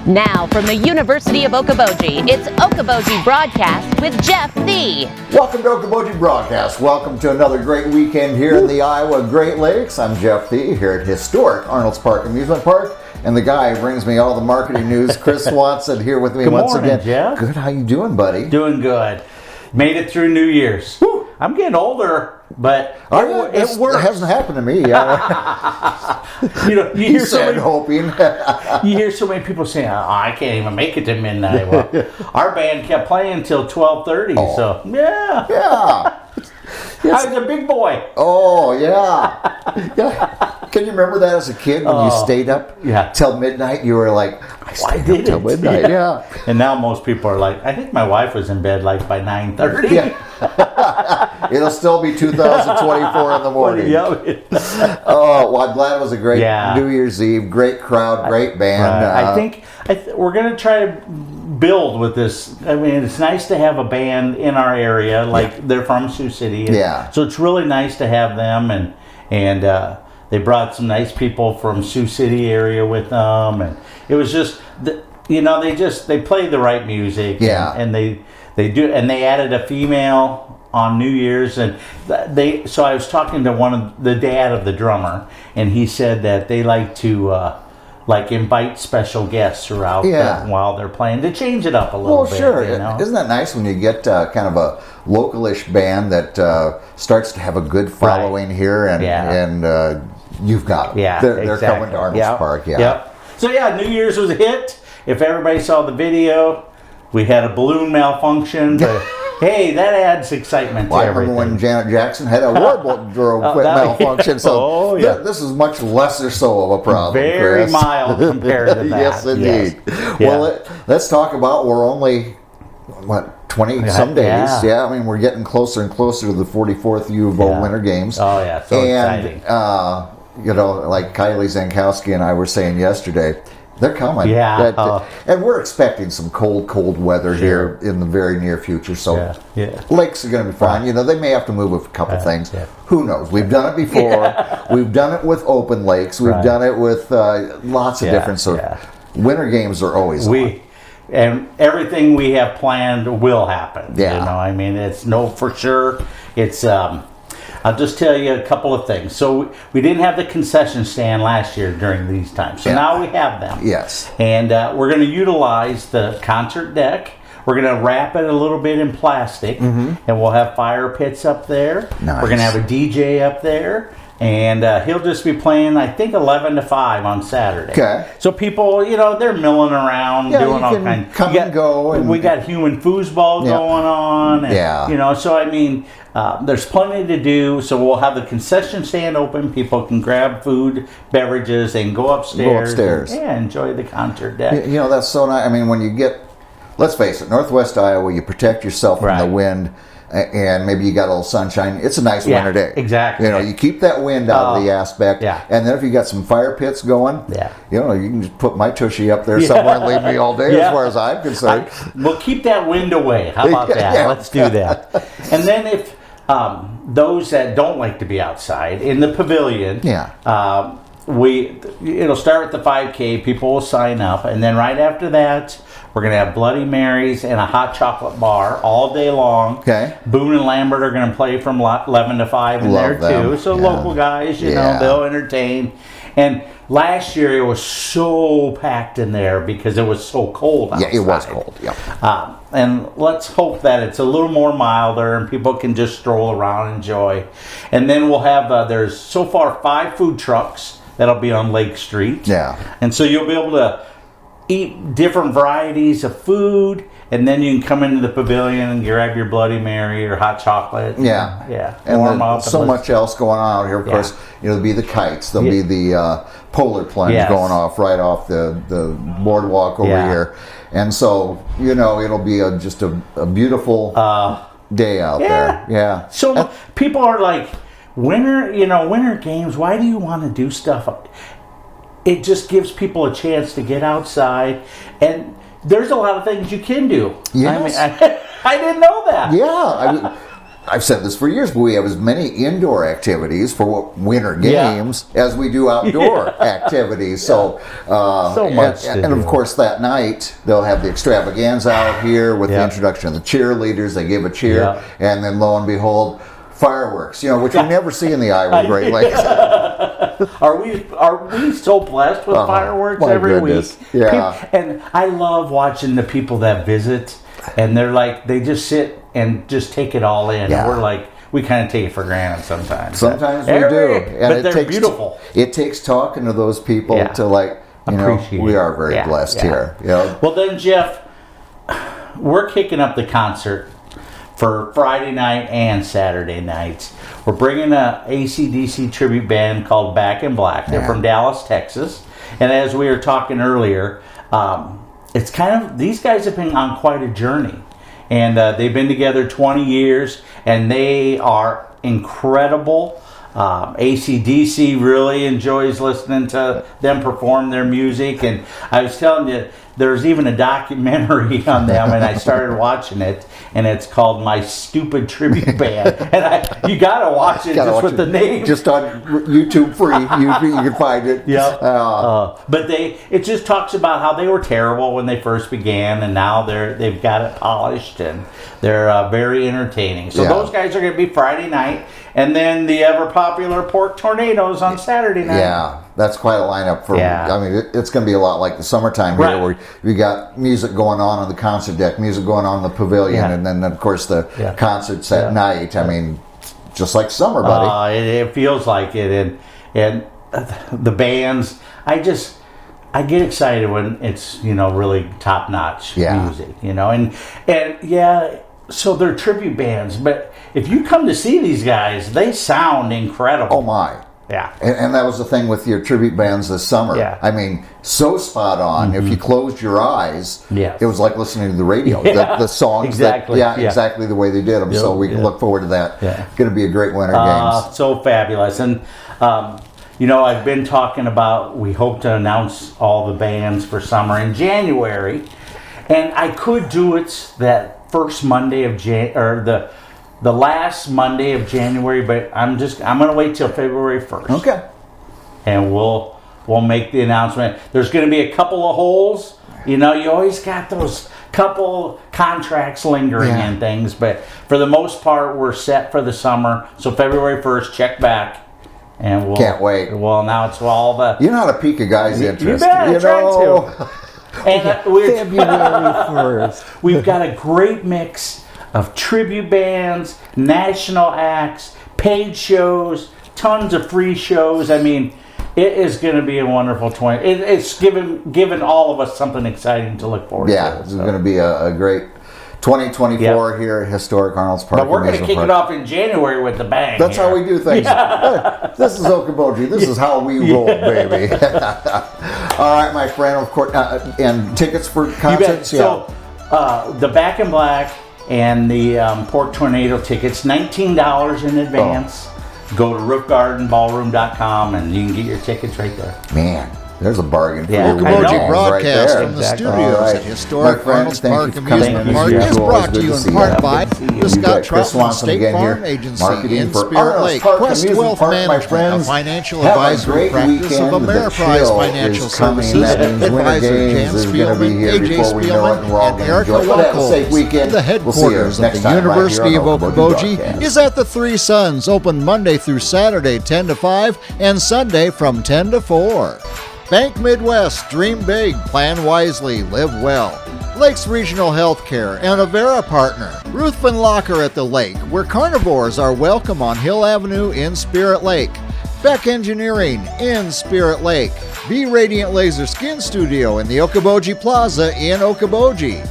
Now, from the University of Okoboji, it's Okoboji Broadcast with Jeff Thee. Welcome to Okoboji Broadcast. Welcome to another great weekend here in the Iowa Great Lakes. I'm Jeff Thee here at historic Arnolds Park Amusement Park. And the guy who brings me all the marketing news, Chris Swanson, here with me Good once morning, again. Jeff. Good, how you doing, buddy? Doing good. Made it through New Year's. Whew. I'm getting older, but it works. It hasn't happened to me. You hear so many, hoping. you hear so many people saying, "Oh, I can't even make it to midnight." Well, our band kept playing until 12:30. Oh. So yeah. I was a big boy. Oh yeah. Can you remember that as a kid when you stayed up till midnight? You were like, I stayed up till midnight. Yeah. And now most people are like, I think my wife was in bed like by 9:30. Yeah. It'll still be 2024 in the morning. Oh, well, I'm glad it was a great New Year's Eve. Great crowd, great band. Right. I think we're going to try to build with this. I mean, it's nice to have a band in our area. Like they're from Sioux City. So it's really nice to have them. And they brought some nice people from Sioux City area with them. And it was just, they play the right music. And they do, and they added a female on New Year's, and so I was talking to the dad of the drummer, and he said that they like to invite special guests throughout while they're playing to change it up a little bit. Well, sure. You know? Isn't that nice when you get kind of a localish band that starts to have a good following here, and you've got them. Yeah, they're coming to Arnolds Park. Yep. So New Year's was a hit. If everybody saw the video, we had a balloon malfunction, but hey, that adds excitement to everything. I remember when Janet Jackson had a wardrobe malfunction, so this is much lesser so of a problem. Very Chris. mild compared to that. Yes, indeed. Yes. Well, let's talk about, we're only, 20 some days. I mean, we're getting closer and closer to the 44th U of O Winter Games. Oh, yeah, so exciting. Like Kylie Zankowski and I were saying yesterday, they're coming. And we're expecting some cold weather here in the very near future. So lakes are going to be fine. They may have to move a couple things. Who knows? We've done it before. We've done it with open lakes. We've done it with lots of different sort of winter games are always on. And everything we have planned will happen. I mean, it's for sure. It's I'll just tell you a couple of things. So we didn't have the concession stand last year during these times. So now we have them. Yes. And we're going to utilize the concert deck. We're going to wrap it a little bit in plastic. And we'll have fire pits up there. Nice. We're going to have a DJ up there. And he'll just be playing, I think, 11 to 5 on Saturday. Okay. So people, they're milling around, doing all kinds. Come and go. And we got human foosball going on. And, so I mean, there's plenty to do. So we'll have the concession stand open. People can grab food, beverages, and go upstairs. And, enjoy the concert deck. That's so nice. I mean, when you get, let's face it, Northwest Iowa, you protect yourself from the wind. And maybe you got a little sunshine. It's a nice winter day. Exactly. You keep that wind out of the aspect. And then if you got some fire pits going, you can just put my tushy up there somewhere and leave me all day as far as I'm concerned. We'll keep that wind away. How about that? Let's do that. And then if those that don't like to be outside, in the pavilion, it'll start with the 5K. People will sign up. And then right after that, we're going to have Bloody Marys and a hot chocolate bar all day long. Okay. Boone and Lambert are going to play from 11 to 5 in there too. So local guys, they'll entertain. And last year it was so packed in there because it was so cold outside. Yeah, it was cold. Yeah. And let's hope that it's a little more milder and people can just stroll around and enjoy. And then we'll have, there's so far 5 food trucks that'll be on Lake Street. Yeah. And so you'll be able to eat different varieties of food, and then you can come into the pavilion and grab your Bloody Mary or hot chocolate. And warm up. So much else going on out here. Of course, there'll be the kites. There'll be the polar plunge going off right off the boardwalk over here. And so, it'll be just a beautiful day out there. So people are like, winter games, why do you want to do stuff? It just gives people a chance to get outside, and there's a lot of things you can do. Yes. I mean, I didn't know that. Yeah. I've said this for years, but we have as many indoor activities for winter games as we do outdoor activities. So, so much. And of course, that night they'll have the extravaganza out here with the introduction of the cheerleaders. They give a cheer, and then lo and behold, fireworks. Which we never see in the Iowa Great Lakes. Are we so blessed with fireworks every week? Yeah. And I love watching the people that visit, and they just sit and just take it all in. Yeah. And we're like, we kind of take it for granted sometimes. Sometimes we do. And but they're beautiful. It takes talking to those people to appreciate. We are very blessed here. Well, then, Jeff, we're kicking up the concert for Friday night and Saturday nights. We're bringing a AC/DC tribute band called Back in Black. They're from Dallas, Texas. And as we were talking earlier, it's these guys have been on quite a journey. And they've been together 20 years, and they are incredible. AC/DC really enjoys listening to them perform their music. And I was telling you, there's even a documentary on them, and I started watching it, and it's called My Stupid Tribute Band. And you got to watch it just with the name. Just on YouTube free. You can find it. Yeah. But it just talks about how they were terrible when they first began, and now they've got it polished, and they're very entertaining. So those guys are going to be Friday night, and then the ever popular Pork Tornadoes on Saturday night. Yeah. That's quite a lineup for. I mean, it's going to be a lot like the summertime here, where we got music going on the concert deck, music going on in the pavilion, and then of course the concerts at night. I mean, just like summer, buddy. It feels like it, and the bands. I get excited when it's really top notch music, and so they're tribute bands. But if you come to see these guys, they sound incredible. Oh my. Yeah. And that was the thing with your tribute bands this summer. Yeah. I mean, so spot on. Mm-hmm. If you closed your eyes, it was like listening to the radio. Yeah. The songs, exactly. Exactly the way they did them. Yep. So we can look forward to that. Yeah. It's going to be a great winter games. So fabulous. And, I've been talking about, we hope to announce all the bands for summer in January. And I could do it that first Monday of the last Monday of January, but I'm going to wait till February 1st. Okay. And we'll make the announcement. There's going to be a couple of holes. You always got those couple contracts lingering and things, but for the most part, we're set for the summer. So February 1st, check back. And we'll can't wait. Well, now it's all the. You know how to pique a guy's interest. You bet. I tried to. And February 1st. We've got a great mix of tribute bands, national acts, paid shows, tons of free shows. I mean, it is going to be a wonderful 20. It's given all of us something exciting to look forward to. Yeah, it's going to be a great 2024 here at Historic Arnolds Park. But we're going to kick it off in January with the bang. That's how we do things. This is Okoboji. This is how we roll, baby. All right, my friend. Of course, and tickets for concerts. So, the Back in Black and the Pork Tornado tickets, $19 in advance. Go to roofgardenballroom.com and you can get your tickets right there. Man, there's a bargain for you. Okoboji broadcast from the studios at Historic Arnolds Park Amusement Park is brought to you in part by the Scott Troutman State Farm Agency in Spirit Lake, Quest Wealth Management, a financial advisory practice of Ameriprise Financial Services, advisor Jan Spielman, AJ Spielman, and Erica Wacoles. The headquarters of the University of Okoboji is at the Three Suns, open Monday through Saturday 10 to 5 and Sunday from 10 to 4. Bank Midwest, dream big, plan wisely, live well. Lakes Regional Healthcare and Avera partner. Ruth Van Locker at the lake, where carnivores are welcome on Hill Avenue in Spirit Lake. Beck Engineering in Spirit Lake. Be Radiant Laser Skin Studio in the Okoboji Plaza in Okoboji.